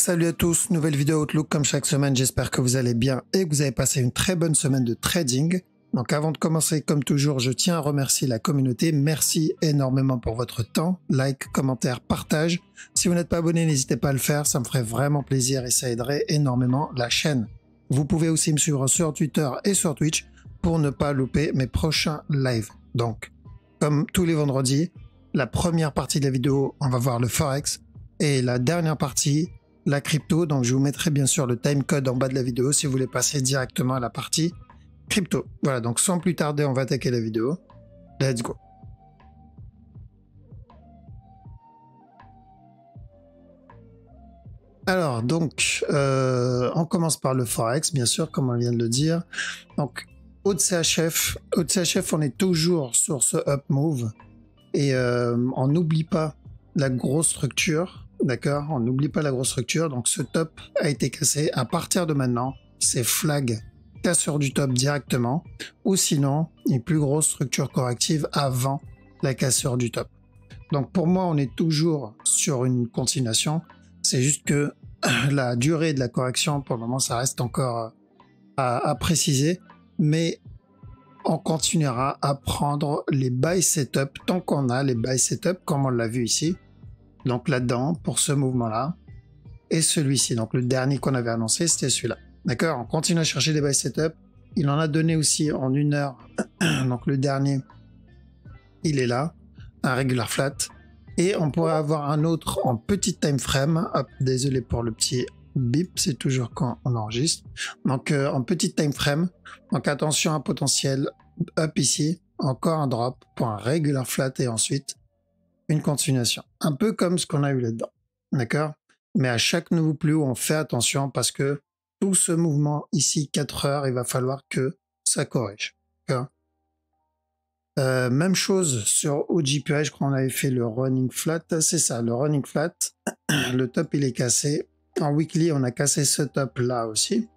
Salut à tous, nouvelle vidéo Outlook comme chaque semaine, j'espère que vous allez bien et que vous avez passé une très bonne semaine de trading. Donc avant de commencer, comme toujours, je tiens à remercier la communauté, merci énormément pour votre temps, like, commentaire, partage. Si vous n'êtes pas abonné, n'hésitez pas à le faire, ça me ferait vraiment plaisir et ça aiderait énormément la chaîne. Vous pouvez aussi me suivre sur Twitter et sur Twitch pour ne pas louper mes prochains lives. Donc, comme tous les vendredis, la première partie de la vidéo, on va voir le Forex et la dernière partie, la crypto. Donc je vous mettrai bien sûr le timecode en bas de la vidéo si vous voulez passer directement à la partie crypto. Voilà, donc sans plus tarder, on va attaquer la vidéo. Let's go. Alors donc, on commence par le Forex, bien sûr, comme on vient de le dire. Donc, haut de CHF, on est toujours sur ce up move et on n'oublie pas la grosse structure. D'accord, on n'oublie pas la grosse structure, donc ce top a été cassé. À partir de maintenant, c'est flag cassure du top directement, ou sinon une plus grosse structure corrective avant la cassure du top. Donc pour moi, on est toujours sur une continuation. C'est juste que la durée de la correction, pour le moment, ça reste encore à préciser, mais on continuera à prendre les buy setup tant qu'on a les buy setup, comme on l'a vu ici. Donc là-dedans, pour ce mouvement-là, et celui-ci. Donc le dernier qu'on avait annoncé, c'était celui-là. D'accord, on continue à chercher des buy setup. Il en a donné aussi en 1 heure. Donc le dernier, il est là, un regular flat. Et on pourrait avoir un autre en petit time frame. Hop, désolé pour le petit bip, c'est toujours quand on enregistre. Donc en petit time frame. Donc attention à un potentiel up ici. Encore un drop pour un regular flat et ensuite une continuation. Un peu comme ce qu'on a eu là-dedans. D'accord? Mais à chaque nouveau plus haut, on fait attention parce que tout ce mouvement ici, 4 heures, il va falloir que ça corrige. D'accord? Même chose sur OGPI, je crois qu'on avait fait le running flat. C'est ça, le running flat. Le top, il est cassé. En weekly, on a cassé ce top là aussi.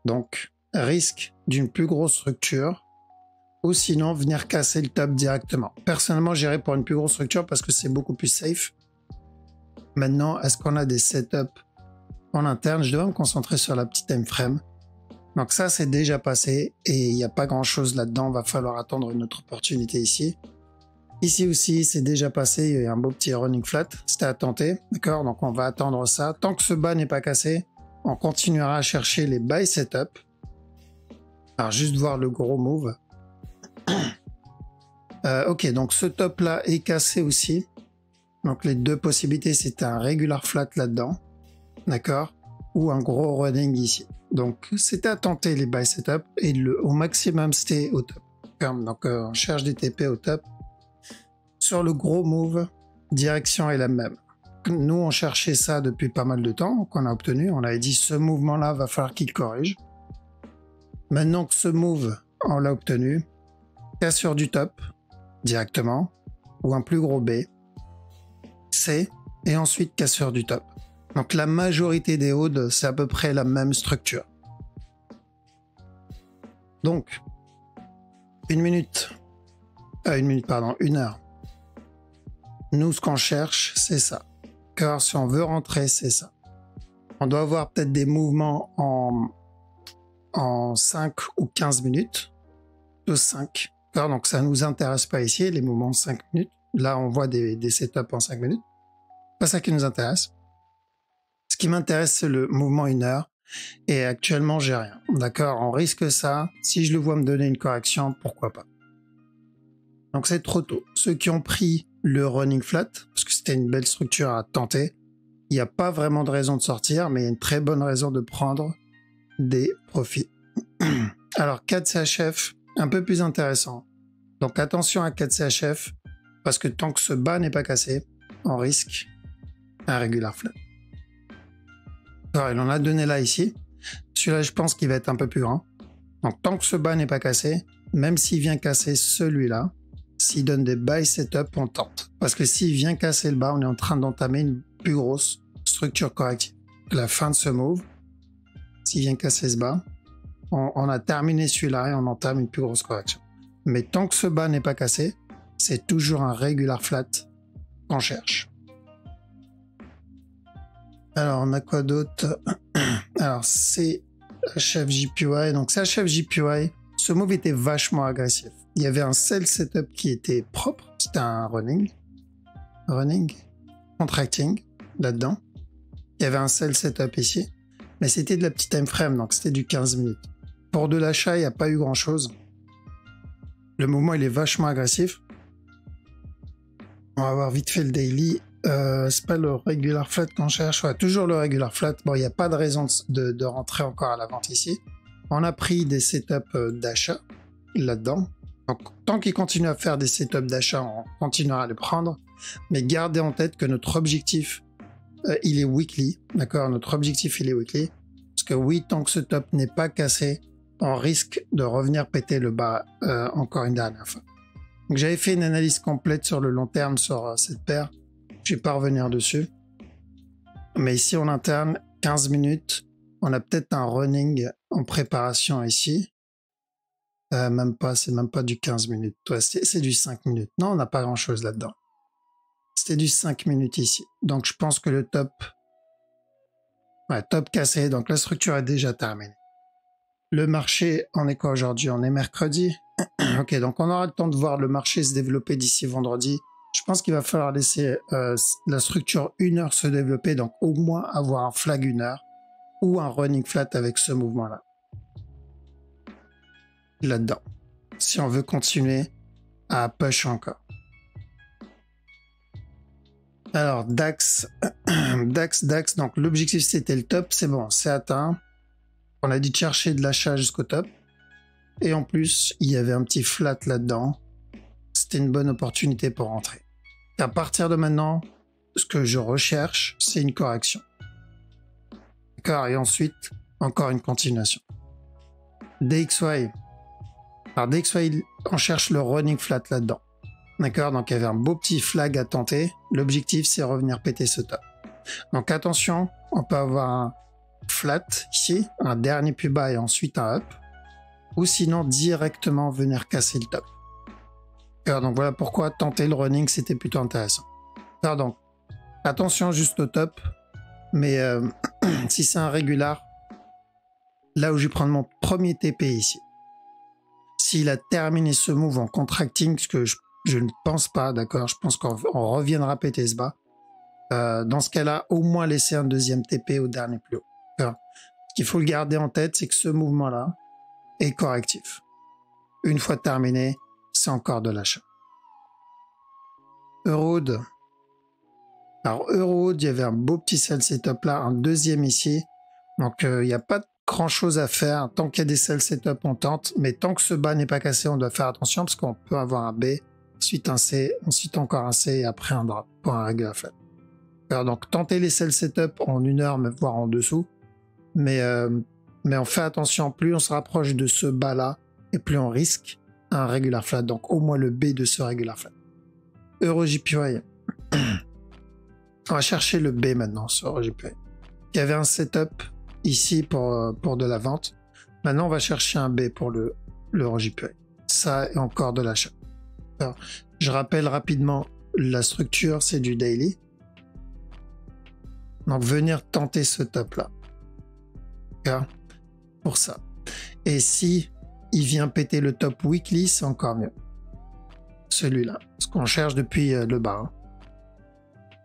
Donc, risque d'une plus grosse structure. Ou sinon venir casser le top directement. Personnellement, j'irais pour une plus grosse structure parce que c'est beaucoup plus safe. Maintenant, est-ce qu'on a des setups en interne? Je devrais me concentrer sur la petite time frame. Donc ça, c'est déjà passé et il n'y a pas grand-chose là-dedans. Il va falloir attendre une autre opportunité ici. Ici aussi, c'est déjà passé. Il y a un beau petit running flat. C'était à tenter. D'accord? Donc on va attendre ça. Tant que ce bas n'est pas cassé, on continuera à chercher les buy setup. Alors juste voir le gros move. Ok, donc ce top là est cassé aussi. Donc les deux possibilités, c'est un regular flat là-dedans, d'accord, ou un gros running ici. Donc c'était à tenter les buy setup et au maximum c'était au top. Donc on cherche des TP au top. Sur le gros move, direction est la même. Nous on cherchait ça depuis pas mal de temps, qu'on a obtenu. On avait dit ce mouvement là va falloir qu'il corrige. Maintenant que ce move on l'a obtenu, cassure du top directement, ou un plus gros B, C, et ensuite cassure du top. Donc la majorité des odds, c'est à peu près la même structure. Donc, une heure. Nous, ce qu'on cherche, c'est ça. Car si on veut rentrer, c'est ça. On doit avoir peut-être des mouvements en 5 ou 15 minutes, de 5. Donc ça ne nous intéresse pas ici, les mouvements en 5 minutes. Là, on voit des setups en 5 minutes. Pas ça qui nous intéresse. Ce qui m'intéresse, c'est le mouvement 1 heure. Et actuellement, j'ai rien. D'accord, on risque ça. Si je le vois me donner une correction, pourquoi pas. Donc c'est trop tôt. Ceux qui ont pris le running flat, parce que c'était une belle structure à tenter, il n'y a pas vraiment de raison de sortir, mais il y a une très bonne raison de prendre des profits. Alors 4 CHF, un peu plus intéressant. Donc attention à 4 CHF, parce que tant que ce bas n'est pas cassé, on risque un regular flat. Alors, il en a donné là ici. Celui-là, je pense qu'il va être un peu plus grand. Donc tant que ce bas n'est pas cassé, même s'il vient casser celui-là, s'il donne des buy setup, on tente. Parce que s'il vient casser le bas, on est en train d'entamer une plus grosse structure corrective. À la fin de ce move, s'il vient casser ce bas, on a terminé celui-là et on entame une plus grosse correction. Mais tant que ce bas n'est pas cassé, c'est toujours un regular flat qu'on cherche. Alors, on a quoi d'autre? Alors, c'est HF JPY. Donc, c'est HF JPY. Ce move était vachement agressif. Il y avait un sell setup qui était propre. C'était un running. Contracting, là-dedans. Il y avait un sell setup ici. Mais c'était de la petite time frame, donc c'était du 15 minutes. Pour de l'achat, il n'y a pas eu grand-chose. Le mouvement, il est vachement agressif. On va voir vite fait le daily. C'est pas le regular flat qu'on cherche. Ouais, toujours le regular flat. Bon, il n'y a pas de raison de rentrer encore à la vente ici. On a pris des setups d'achat là-dedans. Donc, tant qu'il continue à faire des setups d'achat, on continuera à les prendre. Mais gardez en tête que notre objectif, il est weekly. D'accord? Notre objectif, il est weekly. Parce que oui, tant que ce top n'est pas cassé, on risque de revenir péter le bas encore une dernière fois. Donc, j'avais fait une analyse complète sur le long terme sur cette paire. Je vais pas revenir dessus. Mais ici, en interne, 15 minutes. On a peut-être un running en préparation ici. Même pas, c'est même pas du 15 minutes. Ouais, c'est du 5 minutes. Non, on n'a pas grand-chose là-dedans. C'était du 5 minutes ici. Donc, je pense que le top... Ouais, top cassé. Donc, la structure est déjà terminée. Le marché, on est quoi aujourd'hui? On est mercredi. Ok, donc on aura le temps de voir le marché se développer d'ici vendredi. Je pense qu'il va falloir laisser la structure 1 heure se développer, donc au moins avoir un flag 1 heure ou un running flat avec ce mouvement-là. Là-dedans. Si on veut continuer à push encore. Alors, DAX, DAX, donc l'objectif c'était le top, c'est bon, c'est atteint. On a dit de chercher de l'achat jusqu'au top. Et en plus, il y avait un petit flat là-dedans. C'était une bonne opportunité pour rentrer. Et à partir de maintenant, ce que je recherche, c'est une correction. D'accord? Et ensuite, encore une continuation. DXY. Alors DXY, on cherche le running flat là-dedans. D'accord? Donc il y avait un beau petit flag à tenter. L'objectif, c'est revenir péter ce top. Donc attention, on peut avoir un flat ici, un dernier plus bas et ensuite un up. Ou sinon directement venir casser le top. Alors, donc voilà pourquoi tenter le running c'était plutôt intéressant. Alors, donc attention juste au top, mais si c'est un régular, là où je vais prendre mon premier TP ici. S'il a terminé ce move en contracting, ce que je ne pense pas, d'accord, je pense qu'on reviendra péter ce bas. Dans ce cas-là, au moins laisser un deuxième TP au dernier plus haut. Alors, ce qu'il faut le garder en tête, c'est que ce mouvement-là est correctif. Une fois terminé, c'est encore de l'achat. Eurohood. Alors Eurohood, il y avait un beau petit sell setup là, un deuxième ici. Donc il n'y a pas grand chose à faire. Tant qu'il y a des sell setup, on tente. Mais tant que ce bas n'est pas cassé, on doit faire attention parce qu'on peut avoir un B, ensuite un C, ensuite encore un C et après un drop pour un regular flat. Alors, donc tenter les sell setup en 1 heure, voire en dessous. Mais on fait attention, plus on se rapproche de ce bas là et plus on risque un regular flat. Donc au moins le B de ce regular flat. EuroJPY. On va chercher le B maintenant sur EuroJPY. Il y avait un setup ici pour de la vente. Maintenant, on va chercher un B pour le EuroJPY. Ça est encore de l'achat. Alors, je rappelle rapidement la structure, c'est du daily. Donc, venir tenter ce top-là. Pour ça. Et si il vient péter le top weekly, c'est encore mieux. Celui-là. Ce qu'on cherche depuis le bas. Hein.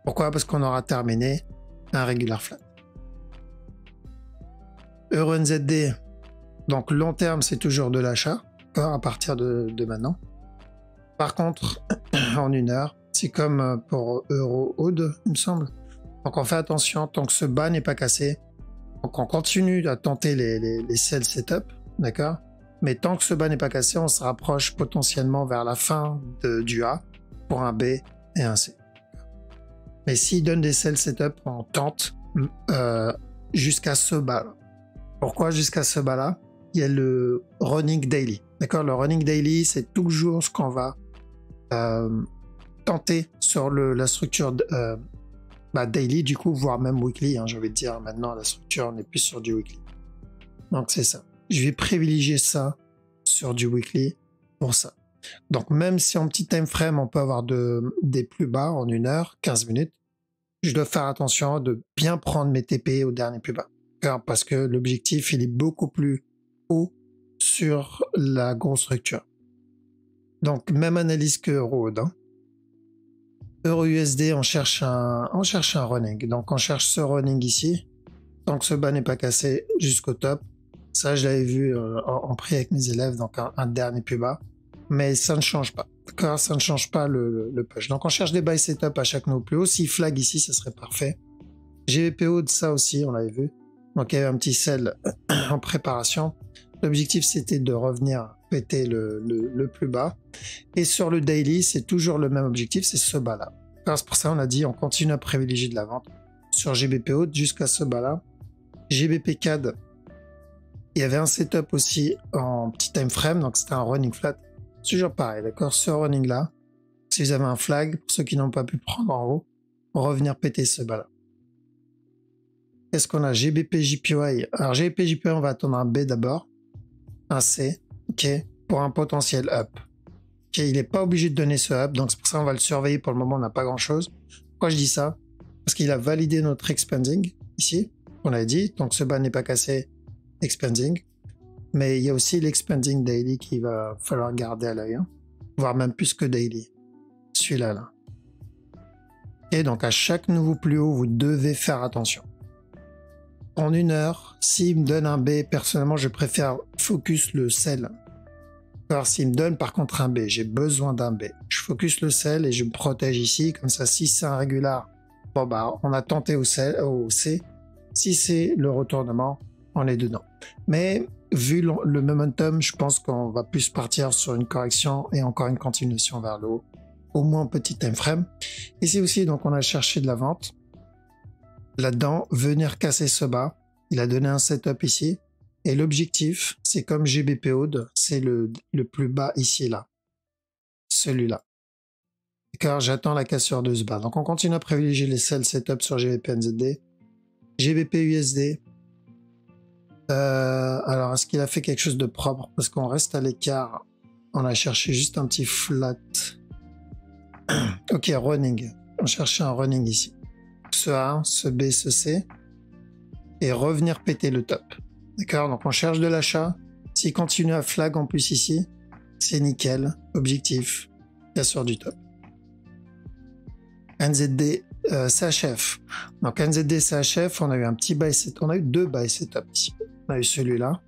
Pourquoi? Parce qu'on aura terminé un regular flat. EuroNZD. Donc, long terme, c'est toujours de l'achat. À partir de maintenant. Par contre, en 1 heure, c'est comme pour Eurohood, il me semble. Donc, on fait attention tant que ce bas n'est pas cassé. Donc, on continue à tenter les sell setup. D'accord? Mais tant que ce bas n'est pas cassé, on se rapproche potentiellement vers la fin du A pour un B et un C. Mais s'il donne des sell setup, on tente jusqu'à ce bas-là. Pourquoi jusqu'à ce bas-là? Il y a le running daily. D'accord? Le running daily, c'est toujours ce qu'on va tenter sur la structure daily, du coup, voire même weekly. Hein, j'ai envie de dire maintenant, la structure, on est plus sur du weekly. Donc, c'est ça. Je vais privilégier ça sur du weekly pour ça. Donc, même si en petit time frame, on peut avoir des plus bas en 1 heure, 15 minutes, je dois faire attention de bien prendre mes TP au dernier plus bas. Parce que l'objectif, il est beaucoup plus haut sur la grosse structure. Donc, même analyse que Eurohood. Hein. EURUSD, on cherche un running. Donc, on cherche ce running ici. Tant que ce bas n'est pas cassé jusqu'au top. Ça, je l'avais vu en prix avec mes élèves, donc un dernier plus bas. Mais ça ne change pas. D'accord, ça ne change pas le push. Donc, on cherche des buy setup à chaque niveau plus haut. Si flag ici, ça serait parfait. GVPO de ça aussi, on l'avait vu. Donc, il y avait un petit sell en préparation. L'objectif, c'était de revenir péter le plus bas. Et sur le daily, c'est toujours le même objectif, c'est ce bas-là. C'est pour ça on a dit on continue à privilégier de la vente sur GBPO jusqu'à ce bas-là. GBP CAD, il y avait un setup aussi en petit time frame, donc c'était un running flat. C'est toujours pareil, d'accord. Ce running-là, si vous avez un flag, pour ceux qui n'ont pas pu prendre en haut, revenir péter ce bas-là. Qu'est-ce qu'on a? GBP JPY. Alors GBP JPY, on va attendre un B d'abord. Un C, ok, pour un potentiel up. Ok, il n'est pas obligé de donner ce up, donc c'est pour ça qu'on va le surveiller. Pour le moment, on n'a pas grand-chose. Pourquoi je dis ça? Parce qu'il a validé notre expanding ici, on a dit. Donc ce bas n'est pas cassé, expanding. Mais il y a aussi l'expanding daily qu'il va falloir garder à l'œil, hein, voire même plus que daily. Celui-là, là. Et donc à chaque nouveau plus haut, vous devez faire attention. En une heure, s'il me donne un B, personnellement, je préfère focus le sell. Alors, s'il me donne par contre un B, j'ai besoin d'un B. Je focus le sell et je me protège ici. Comme ça, si c'est un régular, bon bah, on a tenté au C. Si c'est le retournement, on est dedans. Mais vu le momentum, je pense qu'on va plus partir sur une correction et encore une continuation vers le haut. Au moins en petit time frame. Ici aussi, donc, on a cherché de la vente. Là-dedans, venir casser ce bas. Il a donné un setup ici. Et l'objectif, c'est comme GBPO, c'est le plus bas ici, là. Celui-là. Car j'attends la cassure de ce bas. Donc on continue à privilégier les sell setup sur GBP NZD. GBP USD. Alors, est-ce qu'il a fait quelque chose de propre? Parce qu'on reste à l'écart. On a cherché juste un petit flat. Ok, running. On cherchait un running ici. Ce A, ce B, ce C. Et revenir péter le top. D'accord, donc on cherche de l'achat. S'il continue à flag en plus ici, c'est nickel. Objectif, cassure du top. NZD CHF. Donc NZD CHF, on a eu un petit buy setup. On a eu deux buy setup ici. On a eu celui-là.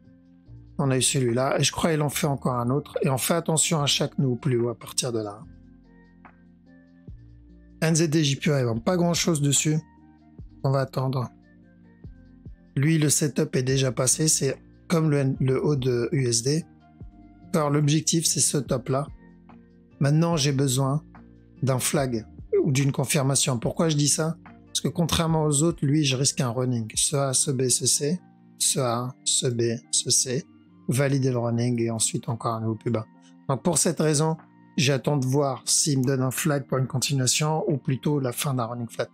On a eu celui-là. Et je crois qu'il en fait encore un autre. Et on fait attention à chaque nouveau plus haut à partir de là. NZD JPY, pas grand-chose dessus. On va attendre. Lui, le setup est déjà passé, c'est comme le haut de USD. Alors l'objectif, c'est ce top-là. Maintenant, j'ai besoin d'un flag ou d'une confirmation. Pourquoi je dis ça? Parce que contrairement aux autres, lui, je risque un running. Ce A, ce B, ce C. Ce A, ce B, ce C. Valider le running et ensuite encore un nouveau plus bas. Donc pour cette raison, j'attends de voir s'il me donne un flag pour une continuation ou plutôt la fin d'un running flat.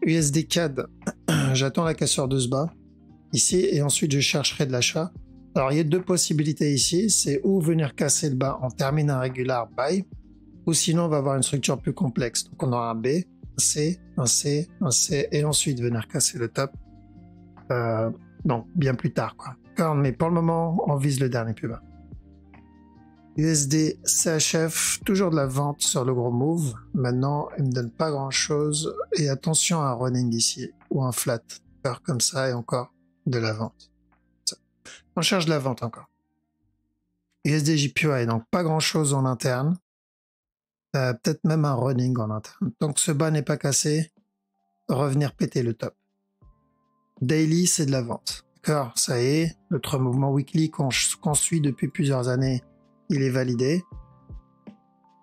USD CAD, j'attends la cassure de ce bas ici et ensuite je chercherai de l'achat. Alors il y a deux possibilités ici, c'est ou venir casser le bas, on termine un régular buy, ou sinon on va avoir une structure plus complexe. Donc on aura un B, un C, un C, un C et ensuite venir casser le top. Donc bien plus tard quoi. Mais pour le moment on vise le dernier plus bas. USD CHF, toujours de la vente sur le gros move. Maintenant, il me donne pas grand chose. Et attention à un running ici, ou un flat. Faire comme ça et encore de la vente. On cherche de la vente encore. USD JPY, donc pas grand chose en interne. Peut-être même un running en interne. Donc ce bas n'est pas cassé. Revenir péter le top. Daily, c'est de la vente. D'accord, ça y est. Notre mouvement weekly qu'on suit depuis plusieurs années, il est validé.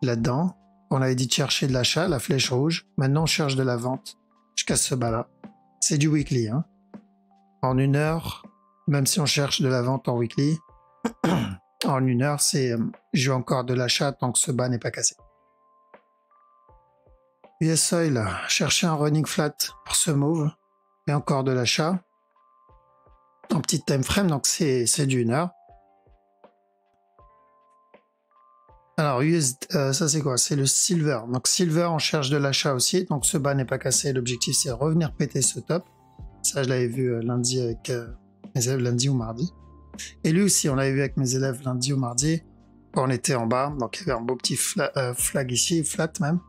Là-dedans, on avait dit de chercher de l'achat, la flèche rouge. Maintenant, on cherche de la vente. Je casse ce bas-là. C'est du weekly. Hein. En une heure, même si on cherche de la vente en weekly, en une heure, c'est je veux encore de l'achat tant que ce bas n'est pas cassé. US Oil, chercher un running flat pour ce move. Et encore de l'achat. En petit time frame, donc c'est du 1 heure. Alors, ça c'est quoi? C'est le silver. Donc silver, on cherche de l'achat aussi. Donc ce bas n'est pas cassé. L'objectif, c'est revenir péter ce top. Ça, je l'avais vu lundi avec mes élèves, lundi ou mardi. Et lui aussi, on l'avait vu avec mes élèves lundi ou mardi, quand on était en bas. Donc il y avait un beau petit flag ici, flat même.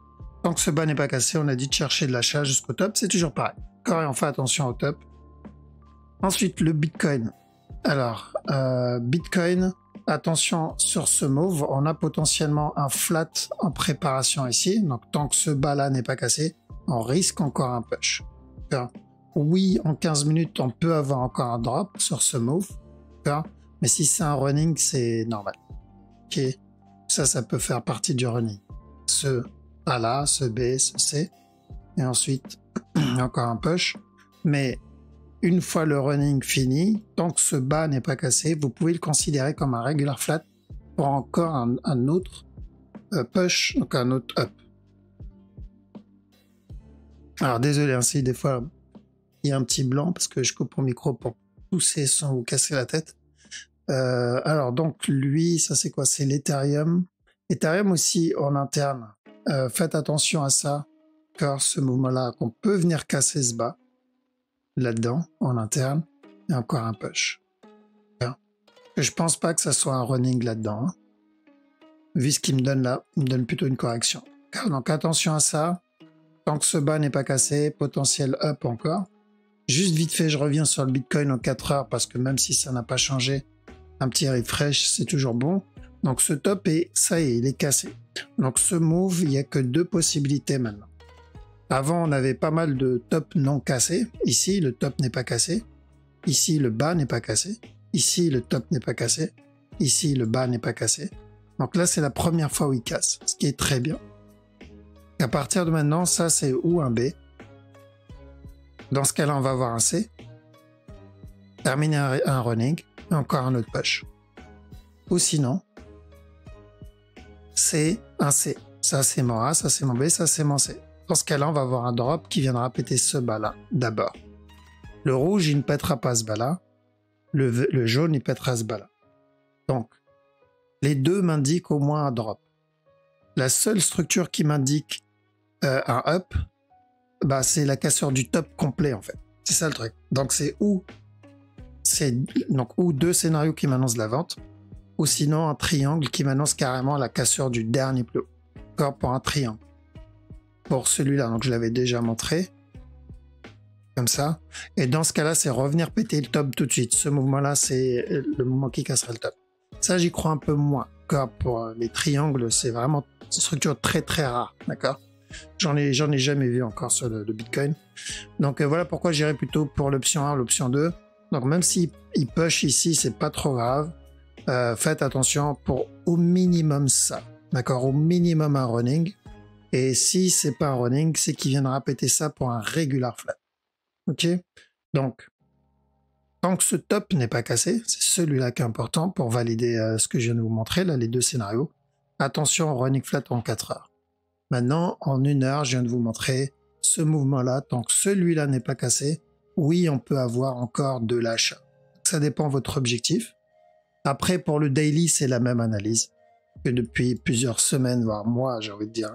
Tant que ce bas n'est pas cassé, on a dit de chercher de l'achat jusqu'au top. C'est toujours pareil. Encore et on fait attention au top. Ensuite, le Bitcoin. Alors, Bitcoin, attention sur ce move. On a potentiellement un flat en préparation ici. Donc tant que ce bas-là n'est pas cassé, on risque encore un push. Oui, en 15 minutes, on peut avoir encore un drop sur ce move. Mais si c'est un running, c'est normal. Ok, ça peut faire partie du running. Ce A là, ce B, ce C. Et ensuite, encore un push. Mais une fois le running fini, tant que ce bas n'est pas cassé, vous pouvez le considérer comme un regular flat pour encore un autre push, donc un autre up. Alors désolé, hein, si des fois il y a un petit blanc parce que je coupe mon micro pour pousser sans vous casser la tête. Alors donc lui, ça c'est quoi? C'est l'Ethereum. Ethereum aussi en interne. Faites attention à ça, car ce mouvement-là, qu'on peut venir casser ce bas là-dedans en interne et encore un push. Je pense pas que ça soit un running là-dedans. Hein. Vu ce qu'il me donne là, il me donne plutôt une correction. Donc attention à ça. Tant que ce bas n'est pas cassé, potentiel up encore. Juste vite fait, je reviens sur le Bitcoin en 4 heures parce que même si ça n'a pas changé, un petit refresh, c'est toujours bon. Donc ce top, ça y est, il est cassé. Donc ce move, il n'y a que 2 possibilités maintenant. Avant, on avait pas mal de tops non cassés. Ici, le top n'est pas cassé. Ici, le bas n'est pas cassé. Ici, le top n'est pas cassé. Ici, le bas n'est pas cassé. Donc là, c'est la première fois où il casse, ce qui est très bien. À partir de maintenant, ça, c'est ou un B. Dans ce cas-là, on va avoir un C. Terminer un running. Et encore un autre push. Ou sinon, c'est un C. Ça, c'est mon A, ça, c'est mon B, ça, c'est mon C. Dans ce cas-là, on va avoir un drop qui viendra péter ce bas-là, d'abord. Le rouge, il ne pètera pas ce bas-là. Le jaune, il pètera ce bas-là. Donc, les deux m'indiquent au moins un drop. La seule structure qui m'indique un up, bah, c'est la cassure du top complet, en fait. C'est ça le truc. Donc, c'est ou 2 scénarios qui m'annoncent la vente, ou sinon un triangle qui m'annonce carrément la cassure du dernier plus haut. Encore pour un triangle. Pour celui-là, donc je l'avais déjà montré. Comme ça. Et dans ce cas-là, c'est revenir péter le top tout de suite. Ce mouvement-là, c'est le mouvement qui casserait le top. Ça, j'y crois un peu moins. Encore pour les triangles, c'est vraiment une structure très très rare. D'accord? J'en ai jamais vu encore sur le Bitcoin. Donc voilà pourquoi j'irais plutôt pour l'option 1, l'option 2. Donc même s'il push ici, c'est pas trop grave. Faites attention pour au minimum ça. D'accord? Au minimum un running. Et si c'est pas un running, c'est qu'il viendra péter ça pour un regular flat. Ok? Donc, tant que ce top n'est pas cassé, c'est celui-là qui est important pour valider ce que je viens de vous montrer, là, les 2 scénarios. Attention au running flat en 4 heures. Maintenant, en 1 heure, je viens de vous montrer ce mouvement-là. Tant que celui-là n'est pas cassé, oui, on peut avoir encore de l'achat. Ça dépend de votre objectif. Après, pour le daily, c'est la même analyse que depuis plusieurs semaines, voire mois, j'ai envie de dire.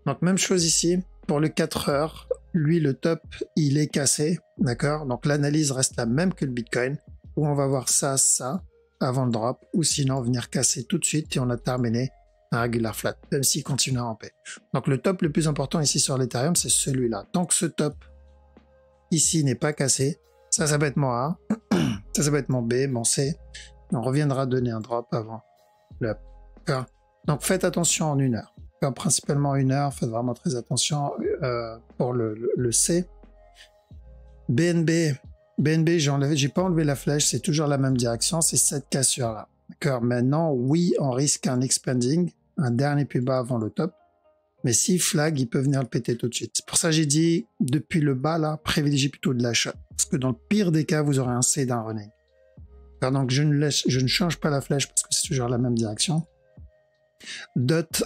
Donc, même chose ici. Pour le 4 heures, lui, le top, il est cassé. D'accord? Donc, l'analyse reste la même que le Bitcoin, où on va voir ça, avant le drop, ou sinon venir casser tout de suite et on a terminé un regular flat, même s'il continue à ramper. Donc, le top le plus important ici sur l'Ethereum, c'est celui-là. Tant que ce top ici n'est pas cassé, ça peut être mon A, ça peut être mon B, mon C. On reviendra donner un drop avant le up. Donc, faites attention en 1 heure. Principalement 1 heure, faites vraiment très attention pour le C. BNB, j'ai pas enlevé la flèche, c'est toujours la même direction, c'est cette cassure-là. D'accord. Maintenant, oui, on risque un expanding, un dernier plus bas avant le top. Mais si flag, il peut venir le péter tout de suite. C'est pour ça que j'ai dit, depuis le bas, là, privilégiez plutôt de l'achat. Parce que dans le pire des cas, vous aurez un C d'un running. Alors donc, je ne change pas la flèche parce que c'est toujours la même direction. Dot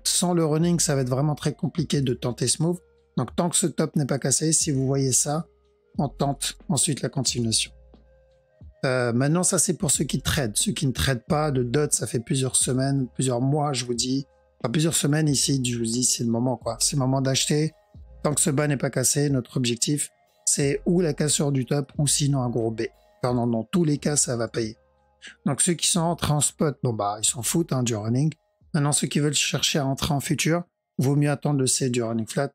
sans le running, ça va être vraiment très compliqué de tenter ce move. Donc tant que ce top n'est pas cassé, si vous voyez ça, on tente ensuite la continuation. Maintenant, ça c'est pour ceux qui tradent. Ceux qui ne tradent pas de dot, ça fait plusieurs semaines, plusieurs mois, je vous dis. Enfin, plusieurs semaines ici, je vous dis, c'est le moment, quoi. C'est le moment d'acheter. Tant que ce bas n'est pas cassé, notre objectif, c'est ou la cassure du top, ou sinon un gros B. Car dans tous les cas, ça va payer. Donc ceux qui sont entrés en spot, bon bah, ils s'en foutent hein, du running. Maintenant, ceux qui veulent chercher à entrer en futur, vaut mieux attendre le C du running flat.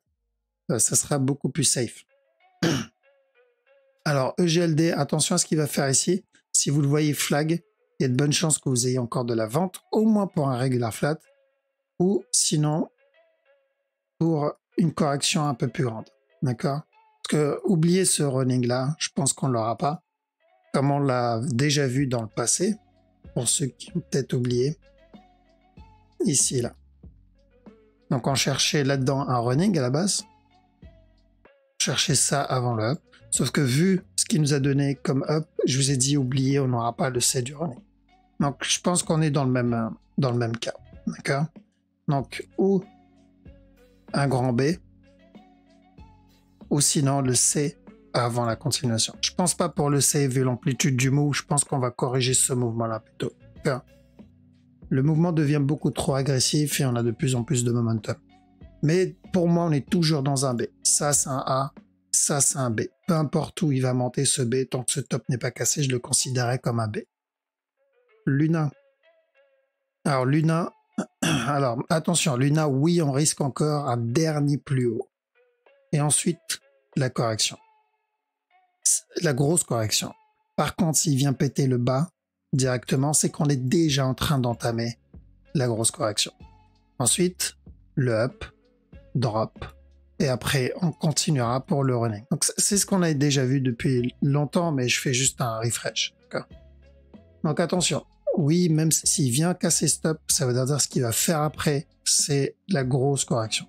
Ça sera beaucoup plus safe. Alors, EGLD, attention à ce qu'il va faire ici. Si vous le voyez flag, il y a de bonnes chances que vous ayez encore de la vente, au moins pour un regular flat, ou sinon pour une correction un peu plus grande. D'accord? Parce que oubliez ce running-là, je pense qu'on ne l'aura pas. Comme on l'a déjà vu dans le passé, pour ceux qui ont peut-être oublié, ici, là. Donc on cherchait là-dedans un running à la base. On cherchait ça avant le up. Sauf que vu ce qu'il nous a donné comme up, je vous ai dit, oubliez, on n'aura pas le C du running. Donc je pense qu'on est dans le même cas. D'accord? Donc ou un grand B, ou sinon le C avant la continuation. Je pense pas pour le C, vu l'amplitude du move, je pense qu'on va corriger ce mouvement-là plutôt. D'accord? Le mouvement devient beaucoup trop agressif et on a de plus en plus de momentum. Mais pour moi, on est toujours dans un B. Ça, c'est un A. Ça, c'est un B. Peu importe où il va monter ce B, tant que ce top n'est pas cassé, je le considérais comme un B. Luna. Alors, Luna. Alors, attention, Luna, oui, on risque encore un dernier plus haut. Et ensuite, la correction. La grosse correction. Par contre, s'il vient péter le bas directement, c'est qu'on est déjà en train d'entamer la grosse correction. Ensuite, le up, drop, et après, on continuera pour le running. Donc, c'est ce qu'on a déjà vu depuis longtemps, mais je fais juste un refresh. Donc, attention. Oui, même s'il vient casser stop, ça veut dire ce qu'il va faire après, c'est la grosse correction.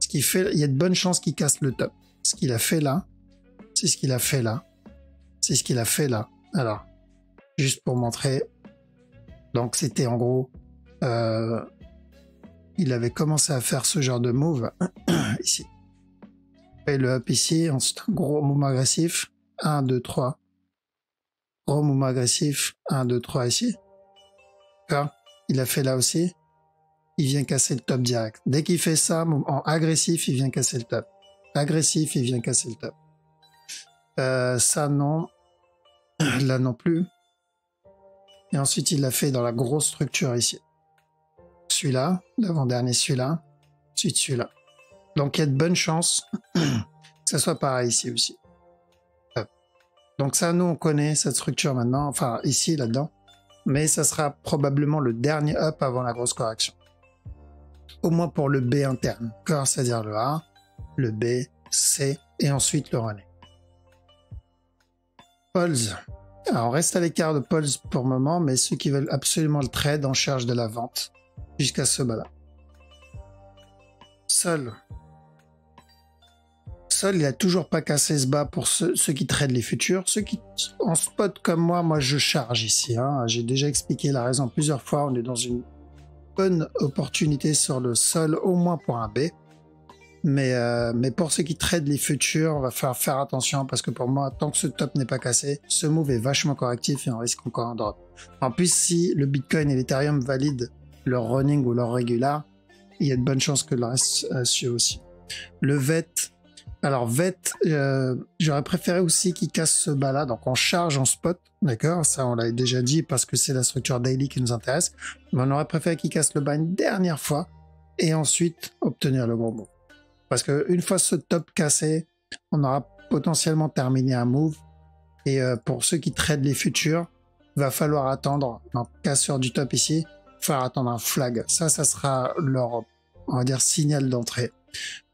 Ce qu'il fait, il y a de bonnes chances qu'il casse le top. Ce qu'il a fait là, c'est ce qu'il a fait là, c'est ce qu'il a fait là. Alors, juste pour montrer. Donc, c'était en gros, il avait commencé à faire ce genre de move ici. Et le up ici, ensuite un gros mouvement agressif. 1, 2, 3. Gros mouvement agressif. 1, 2, 3 ici. D'accord? Il a fait là aussi. Il vient casser le top direct. Dès qu'il fait ça, en agressif, il vient casser le top. Agressif, il vient casser le top. Ça, non. Là non plus. Et ensuite, il l'a fait dans la grosse structure ici. Celui-là, l'avant-dernier, celui-là. Ensuite, celui-là. Donc, il y a de bonnes chances que ça soit pareil ici aussi. Hop. Donc ça, nous, on connaît cette structure maintenant. Enfin, ici, là-dedans. Mais ça sera probablement le dernier up avant la grosse correction. Au moins pour le B interne. C'est-à-dire le A, le B, C, et ensuite le running. Pulse. Alors, on reste à l'écart de Pulse pour le moment, mais ceux qui veulent absolument le trade en cherchent de la vente jusqu'à ce bas-là. Sol, il a toujours pas cassé ce bas pour ceux qui tradent les futurs. Ceux qui en spot comme moi je charge ici. Hein. J'ai déjà expliqué la raison plusieurs fois. On est dans une bonne opportunité sur le sol, au moins pour un B. Mais pour ceux qui tradent les futurs, on va faire attention parce que pour moi, tant que ce top n'est pas cassé, ce move est vachement correctif et on risque encore un drop. En plus, si le Bitcoin et l'Ethereum valident leur running ou leur régular, il y a de bonnes chances que le reste suit aussi. Le VET, alors VET, j'aurais préféré aussi qu'il casse ce bas-là, donc on charge en spot, d'accord? Ça, on l'a déjà dit parce que c'est la structure daily qui nous intéresse, mais on aurait préféré qu'il casse le bas une dernière fois et ensuite obtenir le gros move. Parce qu'une fois ce top cassé, on aura potentiellement terminé un move. Et pour ceux qui tradent les futurs, il va falloir attendre, donc cassure du top ici, il va falloir attendre un flag. Ça sera leur, on va dire, signal d'entrée.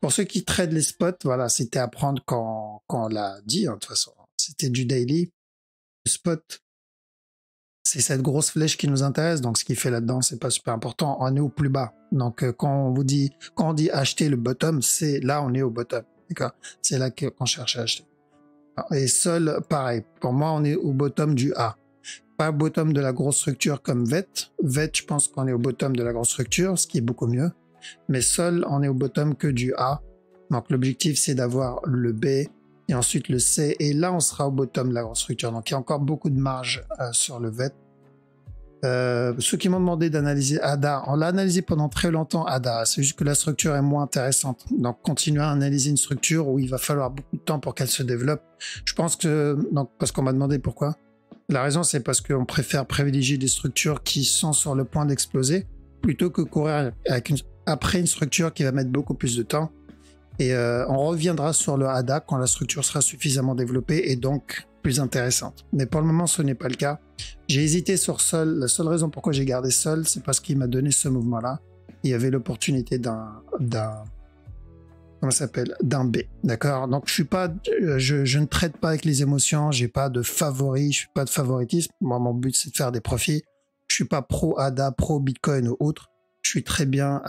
Pour ceux qui tradent les spots, voilà, c'était à prendre quand on l'a dit, hein, de toute façon. C'était du daily. Le spot, c'est cette grosse flèche qui nous intéresse, donc ce qu'il fait là-dedans, c'est pas super important. On est au plus bas. Donc quand on dit acheter le bottom, c'est là on est au bottom. D'accord? C'est là qu'on cherche à acheter. Et sol, pareil. Pour moi, on est au bottom du A. Pas au bottom de la grosse structure comme VET. VET, je pense qu'on est au bottom de la grosse structure, ce qui est beaucoup mieux. Mais sol, on est au bottom que du A. Donc l'objectif, c'est d'avoir le B et ensuite le C, et là on sera au bottom de la grosse structure. Donc il y a encore beaucoup de marge sur le VET. Ceux qui m'ont demandé d'analyser ADA, on l'a analysé pendant très longtemps ADA, c'est juste que la structure est moins intéressante. Donc continuer à analyser une structure où il va falloir beaucoup de temps pour qu'elle se développe. Je pense que, donc, parce qu'on m'a demandé pourquoi. La raison c'est parce qu'on préfère privilégier des structures qui sont sur le point d'exploser plutôt que courir après une structure qui va mettre beaucoup plus de temps. Et on reviendra sur le ADA quand la structure sera suffisamment développée et donc plus intéressante. Mais pour le moment, ce n'est pas le cas. J'ai hésité sur Sol. La seule raison pourquoi j'ai gardé Sol, c'est parce qu'il m'a donné ce mouvement-là. Il y avait l'opportunité d'un B. D'accord. Donc je ne traite pas avec les émotions. J'ai pas de favoris. Je suis pas de favoritisme. Moi, mon but c'est de faire des profits. Je suis pas pro ADA, pro Bitcoin ou autre. Je suis très bien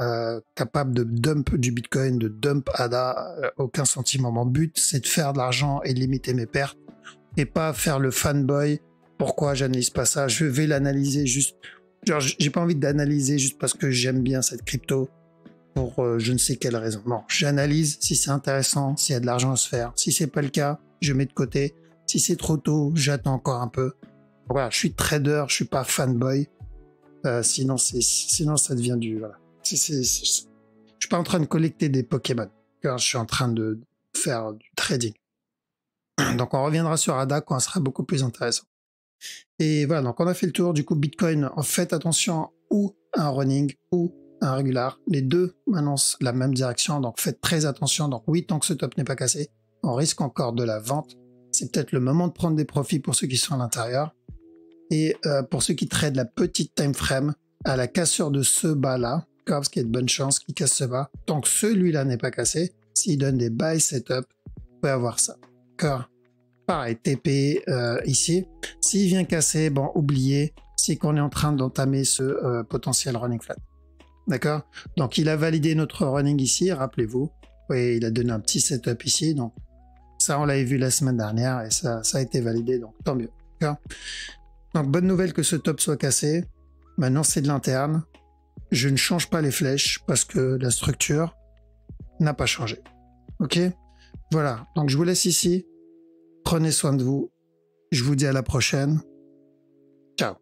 capable de dump du Bitcoin, de dump ADA, aucun sentiment. Mon but, c'est de faire de l'argent et de limiter mes pertes et pas faire le fanboy. Pourquoi j'analyse pas ça? Je vais l'analyser juste. Genre, j'ai pas envie d'analyser juste parce que j'aime bien cette crypto pour je ne sais quelle raison. Non, j'analyse si c'est intéressant, s'il y a de l'argent à se faire. Si c'est pas le cas, je mets de côté. Si c'est trop tôt, j'attends encore un peu. Voilà, je suis trader, je suis pas fanboy. Sinon ça devient du voilà. Je suis pas en train de collecter des Pokémon. Je suis en train de faire du trading. Donc on reviendra sur ADA quand ça sera beaucoup plus intéressant. Et voilà, donc on a fait le tour. Du coup, Bitcoin, faites attention ou un running ou un régular. Les deux annoncent la même direction, donc faites très attention. Donc oui, tant que ce top n'est pas cassé, on risque encore de la vente. C'est peut-être le moment de prendre des profits pour ceux qui sont à l'intérieur. Et pour ceux qui tradent la petite time frame, à la cassure de ce bas-là, parce qu'il y a de bonnes chances qu'il casse ce bas, tant que celui-là n'est pas cassé, s'il donne des buy setup, vous pouvez avoir ça. D'accord. Pareil, TP ici. S'il vient casser, bon, oubliez, c'est qu'on est en train d'entamer ce potentiel running flat. D'accord. Donc il a validé notre running ici, rappelez-vous. Oui, il a donné un petit setup ici, donc ça on l'avait vu la semaine dernière et ça a été validé, donc tant mieux. D'accord. Donc bonne nouvelle que ce top soit cassé. Maintenant c'est de l'interne. Je ne change pas les flèches parce que la structure n'a pas changé. Ok. Voilà. Donc je vous laisse ici. Prenez soin de vous. Je vous dis à la prochaine. Ciao.